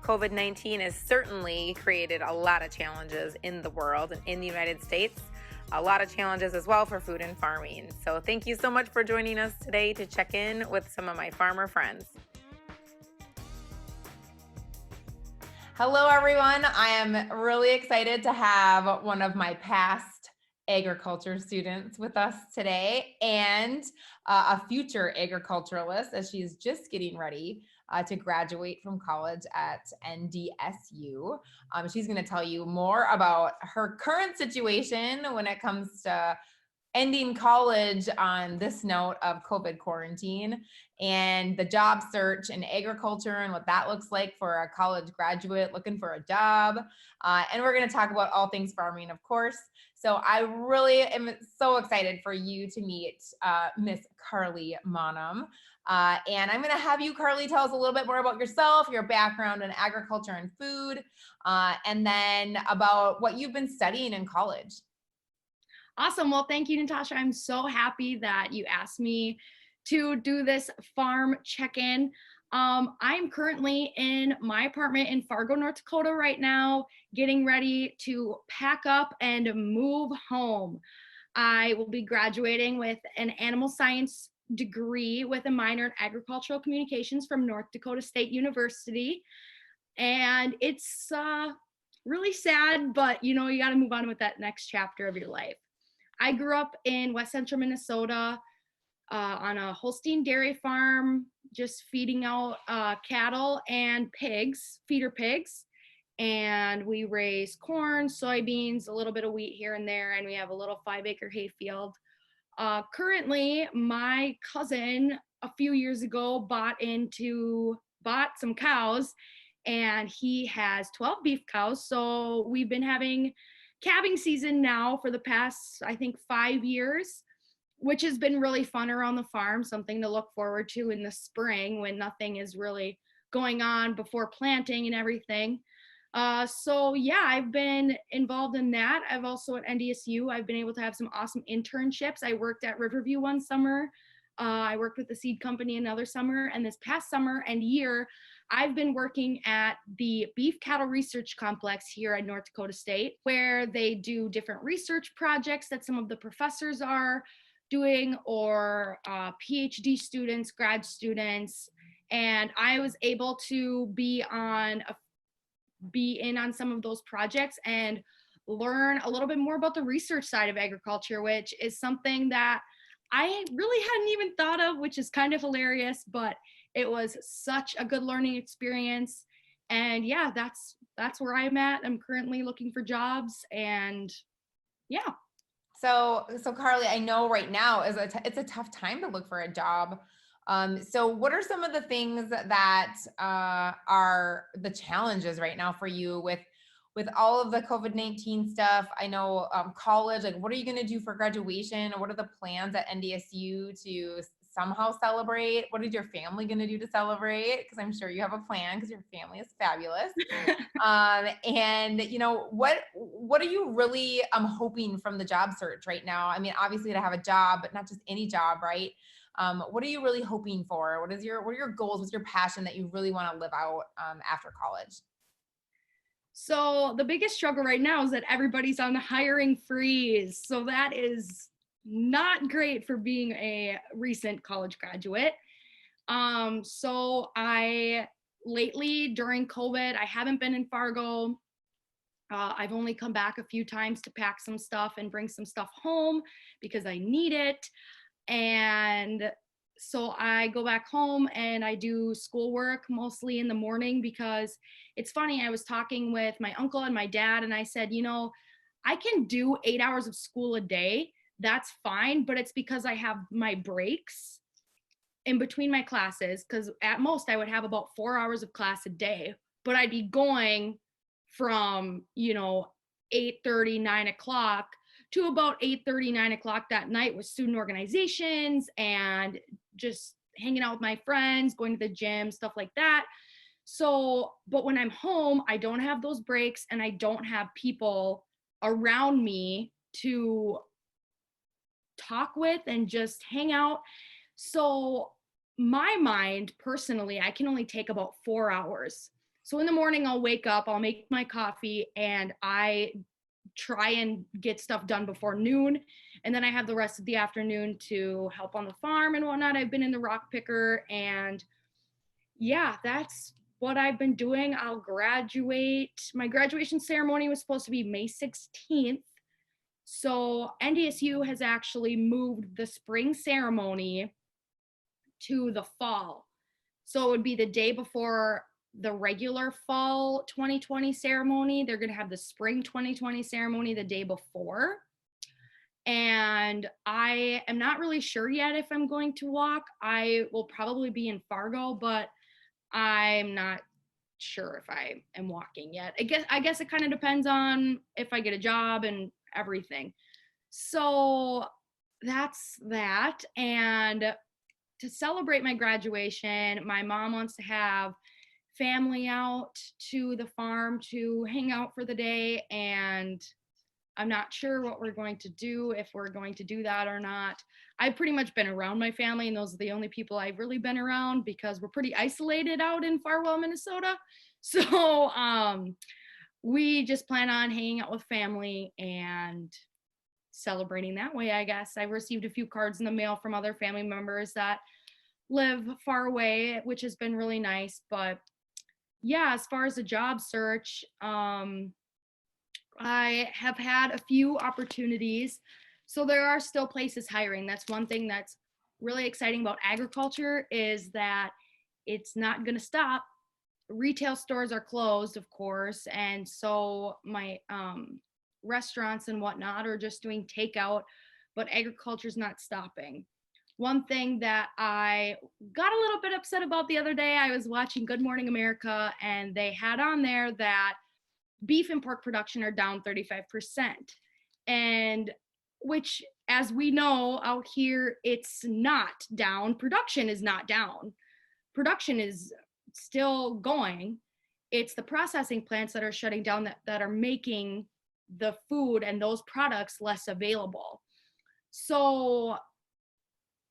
COVID-19 has certainly created a lot of challenges in the world and in the United States. A lot of challenges as well for food and farming. So thank you so much for joining us today to check in with some of my farmer friends. Hello, everyone. I am really excited to have one of my past agriculture students with us today and a future agriculturalist as she's just getting ready to graduate from college at NDSU. She's going to tell you more about her current situation when it comes to ending college on this note of COVID quarantine and the job search in agriculture and what that looks like for a college graduate looking for a job. And we're going to talk about all things farming, of course. So I really am so excited for you to meet Miss Carly Monum. And I'm going to have you, Carly, tell us a little bit more about yourself, your background in agriculture and food, and then about what you've been studying in college. Awesome. Well, thank you, Natasha. I'm so happy that you asked me to do this farm check-in. I'm currently in my apartment in Fargo, North Dakota right now, getting ready to pack up and move home. I will be graduating with an animal science degree with a minor in agricultural communications from North Dakota State University. And it's really sad, but you got to move on with that next chapter of your life. I grew up in West Central Minnesota on a Holstein dairy farm, just feeding out cattle and pigs, feeder pigs. And we raise corn, soybeans, a little bit of wheat here and there, and we have a little 5-acre hay field. Currently, my cousin a few years ago bought some cows, and he has 12 beef cows. So we've been having calving season now for the past, I think, 5 years, which has been really fun around the farm, something to look forward to in the spring when nothing is really going on before planting and everything. So yeah, I've been involved in that. I've also at NDSU, I've been able to have some awesome internships. I worked at Riverview one summer. I worked with the seed company another summer, and this past summer and year, I've been working at the Beef Cattle Research Complex here at North Dakota State, where they do different research projects that some of the professors are doing, or PhD students, grad students. And I was able to be in on some of those projects and learn a little bit more about the research side of agriculture, which is something that I really hadn't even thought of, which is kind of hilarious, but it was such a good learning experience. And yeah, that's where I'm at. I'm currently looking for jobs, and yeah. So Carly, I know right now it's a tough time to look for a job. So what are some of the things that are the challenges right now for you with all of the COVID-19 stuff? I know college, like what are you going to do for graduation? What are the plans at NDSU to somehow celebrate? What is your family going to do to celebrate? Because I'm sure you have a plan because your family is fabulous. And what are you really hoping from the job search right now? I mean, obviously to have a job, but not just any job, right? What are you really hoping for? What are your goals? What's your passion that you really want to live out after college? So the biggest struggle right now is that everybody's on the hiring freeze. So that is not great for being a recent college graduate. So I lately during COVID, I haven't been in Fargo. I've only come back a few times to pack some stuff and bring some stuff home because I need it. And so I go back home and I do schoolwork mostly in the morning, because it's funny, I was talking with my uncle and my dad and I said, I can do 8 hours of school a day. That's fine, but it's because I have my breaks in between my classes, because at most I would have about 4 hours of class a day, but I'd be going from 8:30, 9 o'clock to about 8:30, 9 o'clock that night with student organizations and just hanging out with my friends, going to the gym, stuff like that. So, but when I'm home, I don't have those breaks and I don't have people around me to talk with and just hang out. So my mind personally, I can only take about 4 hours. So in the morning, I'll wake up, I'll make my coffee, and I try and get stuff done before noon. And then I have the rest of the afternoon to help on the farm and whatnot. I've been in the rock picker, and yeah, that's what I've been doing. I'll graduate. My graduation ceremony was supposed to be May 16th. So NDSU has actually moved the spring ceremony to the fall. So it would be the day before the regular fall 2020 ceremony. They're going to have the spring 2020 ceremony the day before. And I am not really sure yet if I'm going to walk. I will probably be in Fargo, but I'm not sure if I am walking yet. I guess it kind of depends on if I get a job and everything. So that's that. And to celebrate my graduation, my mom wants to have family out to the farm to hang out for the day, and I'm not sure what we're going to do, if we're going to do that or not. I've pretty much been around my family, and those are the only people I've really been around because we're pretty isolated out in Farwell, Minnesota. So we just plan on hanging out with family and celebrating that way, I guess. I received a few cards in the mail from other family members that live far away, which has been really nice. But yeah, as far as the job search, I have had a few opportunities. So there are still places hiring. That's one thing that's really exciting about agriculture, is that it's not going to stop. Retail stores are closed, of course, and so my restaurants and whatnot are just doing takeout, but agriculture's not stopping. One thing that I got a little bit upset about the other day, I was watching Good Morning America, and they had on there that beef and pork production are down 35%. And which, as we know out here, it's not down. Production is not down. Production is still going. It's the processing plants that are shutting down that are making the food and those products less available. So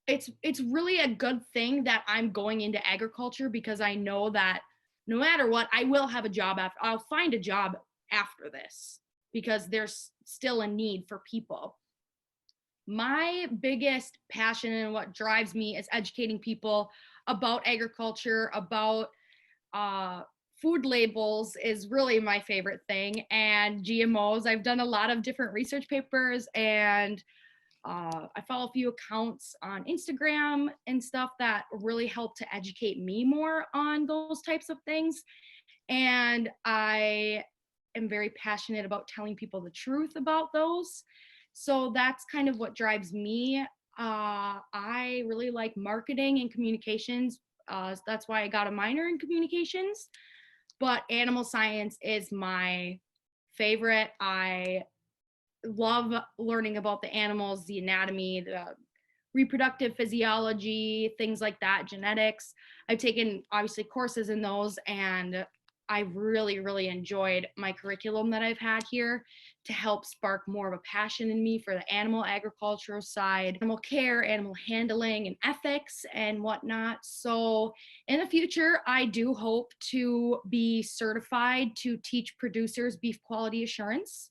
it's really a good thing that I'm going into agriculture, because I know that no matter what, I will have a job after. I'll find a job after this because there's still a need for people. My biggest passion and what drives me is educating people about agriculture, about food labels is really my favorite thing, and GMOs. I've done a lot of different research papers, and I follow a few accounts on Instagram and stuff that really help to educate me more on those types of things. And I am very passionate about telling people the truth about those. So that's kind of what drives me. I really like marketing and communications. That's why I got a minor in communications. But animal science is my favorite. I love learning about the animals, the anatomy, the reproductive physiology, things like that, genetics. I've taken obviously courses in those, and I've really, really enjoyed my curriculum that I've had here to help spark more of a passion in me for the animal agricultural side, animal care, animal handling, and ethics and whatnot. So in the future, I do hope to be certified to teach producers beef quality assurance.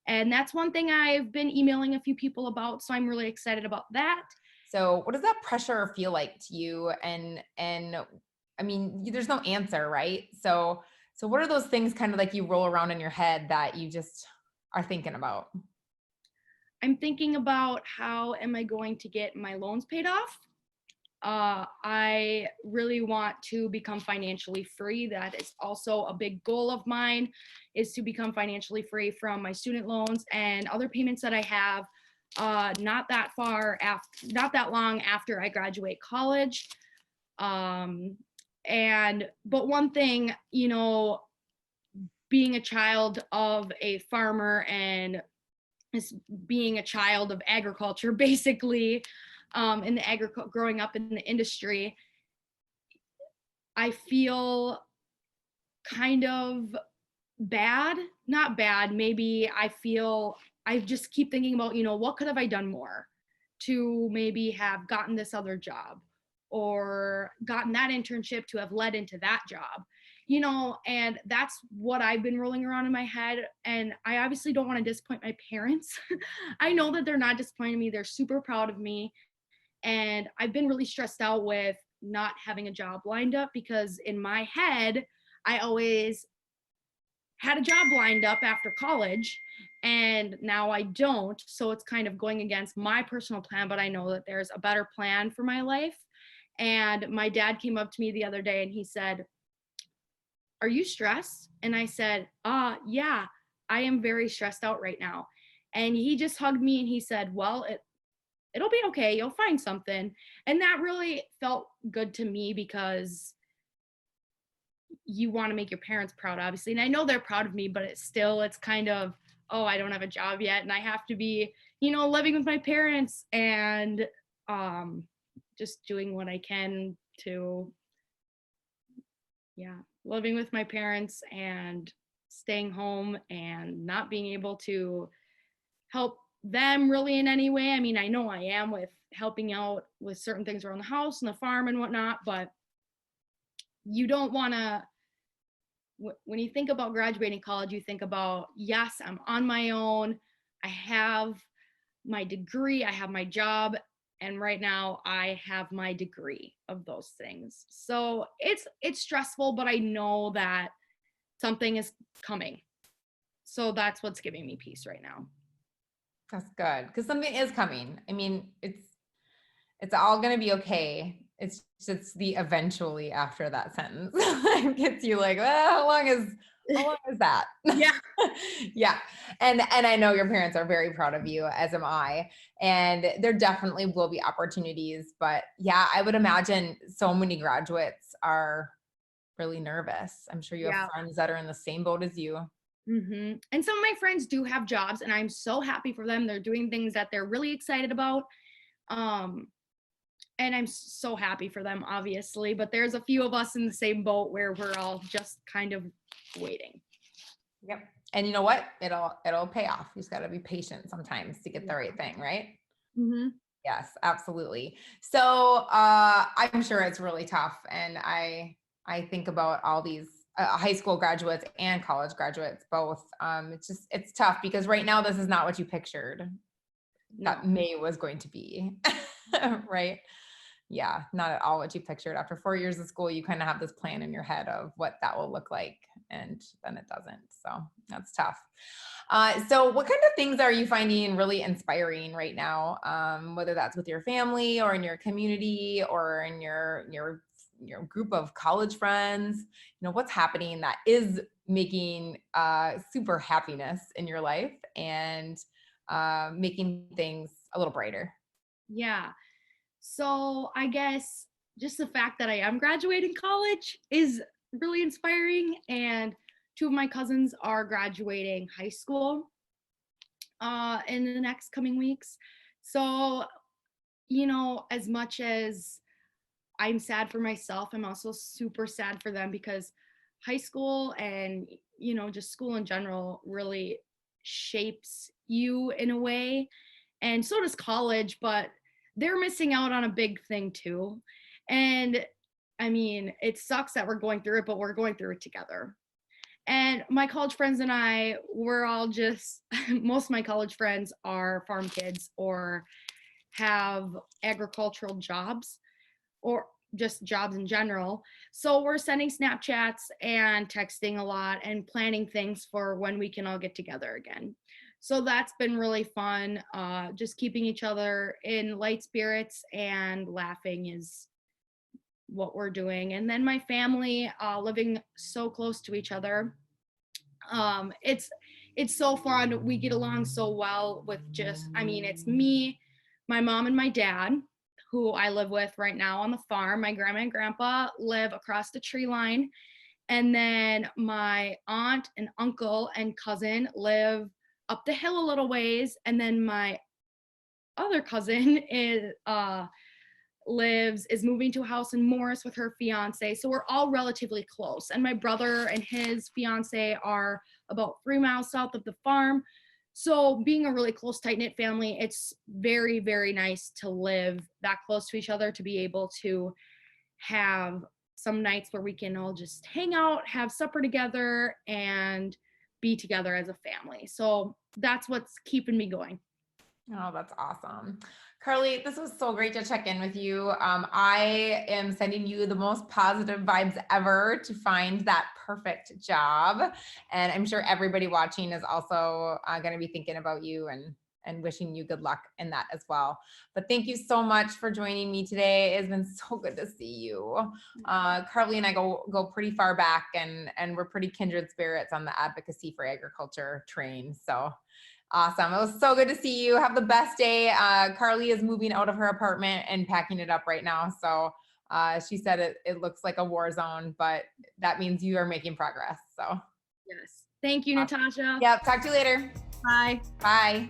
And that's one thing I've been emailing a few people about. So I'm really excited about that. So what does that pressure feel like to you? And I mean, there's no answer, right? So what are those things kind of like you roll around in your head that you just are thinking about? I'm thinking about how am I going to get my loans paid off? I really want to become financially free. That is also a big goal of mine, is to become financially free from my student loans and other payments that I have not that long after I graduate college. But one thing, being a child of a farmer and being a child of agriculture, basically, growing up in the industry, I feel kind of bad, not bad. Maybe I just keep thinking about, what could have I done more to maybe have gotten this other job or gotten that internship to have led into that job. and that's what I've been rolling around in my head. And I obviously don't want to disappoint my parents. I know that they're not disappointing me. They're super proud of me. And I've been really stressed out with not having a job lined up, because in my head, I always had a job lined up after college, and now I don't. So it's kind of going against my personal plan, but I know that there's a better plan for my life. And my dad came up to me the other day and he said, "Are you stressed?" And I said, yeah, I am very stressed out right now." And he just hugged me and he said, "Well, it'll be okay. You'll find something." And that really felt good to me, because you want to make your parents proud, obviously. And I know they're proud of me, but it's kind of, oh, I don't have a job yet. And I have to be, living with my parents and just doing what I can to, yeah, living with my parents and staying home and not being able to help them really in any way. I mean, I know I am with helping out with certain things around the house and the farm and whatnot, but you don't want to, when you think about graduating college, you think about, yes, I'm on my own. I have my degree, I have my job, and right now I have my degree of those things. So it's stressful, but I know that something is coming. So that's what's giving me peace right now. That's good, because something is coming. I mean, it's all going to be okay. It's just the eventually after that sentence gets you like, well, how long is that? Yeah. Yeah. And I know your parents are very proud of you, as am I. And there definitely will be opportunities, but yeah, I would imagine so many graduates are really nervous. I'm sure you have friends that are in the same boat as you. Mm-hmm. And some of my friends do have jobs, and I'm so happy for them. They're doing things that they're really excited about. And I'm so happy for them, obviously, but there's a few of us in the same boat where we're all just kind of waiting. Yep. And you know what? It'll pay off. You just got to be patient sometimes to get the right thing, right? Mm-hmm. Yes, absolutely. So I'm sure it's really tough. And I think about all these high school graduates and college graduates both. It's tough because right now this is not what you pictured that May was going to be, right? Yeah, not at all what you pictured. After 4 years of school, you kind of have this plan in your head of what that will look like, and then it doesn't. So that's tough. So what kind of things are you finding really inspiring right now? Whether that's with your family or in your community or in your group of college friends, what's happening that is making super happiness in your life and making things a little brighter. Yeah. So I guess just the fact that I am graduating college is really inspiring. And two of my cousins are graduating high school in the next coming weeks. So, as much as I'm sad for myself, I'm also super sad for them, because high school and, just school in general really shapes you in a way. And so does college, but they're missing out on a big thing too. And I mean, it sucks that we're going through it, but we're going through it together. And my college friends and I, we're all just, most of my college friends are farm kids or have agricultural jobs or just jobs in general. So we're sending Snapchats and texting a lot and planning things for when we can all get together again. So that's been really fun. Just keeping each other in light spirits and laughing is what we're doing. And then my family, living so close to each other. It's so fun. We get along so well with it's me, my mom, and my dad, who I live with right now on the farm. My grandma and grandpa live across the tree line. And then my aunt and uncle and cousin live up the hill a little ways. And then my other cousin is moving to a house in Morris with her fiance. So we're all relatively close. And my brother and his fiance are about 3 miles south of the farm. So being a really close, tight-knit family, it's very, very nice to live that close to each other, to be able to have some nights where we can all just hang out, have supper together, and be together as a family. So that's what's keeping me going. Oh, that's awesome. Carly, this was so great to check in with you. I am sending you the most positive vibes ever to find that perfect job. And I'm sure everybody watching is also going to be thinking about you and wishing you good luck in that as well. But thank you so much for joining me today. It's been so good to see you. Carly and I go pretty far back, and we're pretty kindred spirits on the advocacy for agriculture train. So awesome. It was so good to see you. Have the best day. Carly is moving out of her apartment and packing it up right now. So she said it looks like a war zone, but that means you are making progress. So Yes. Thank you, Natasha. yeah, talk to you later. Bye. Bye.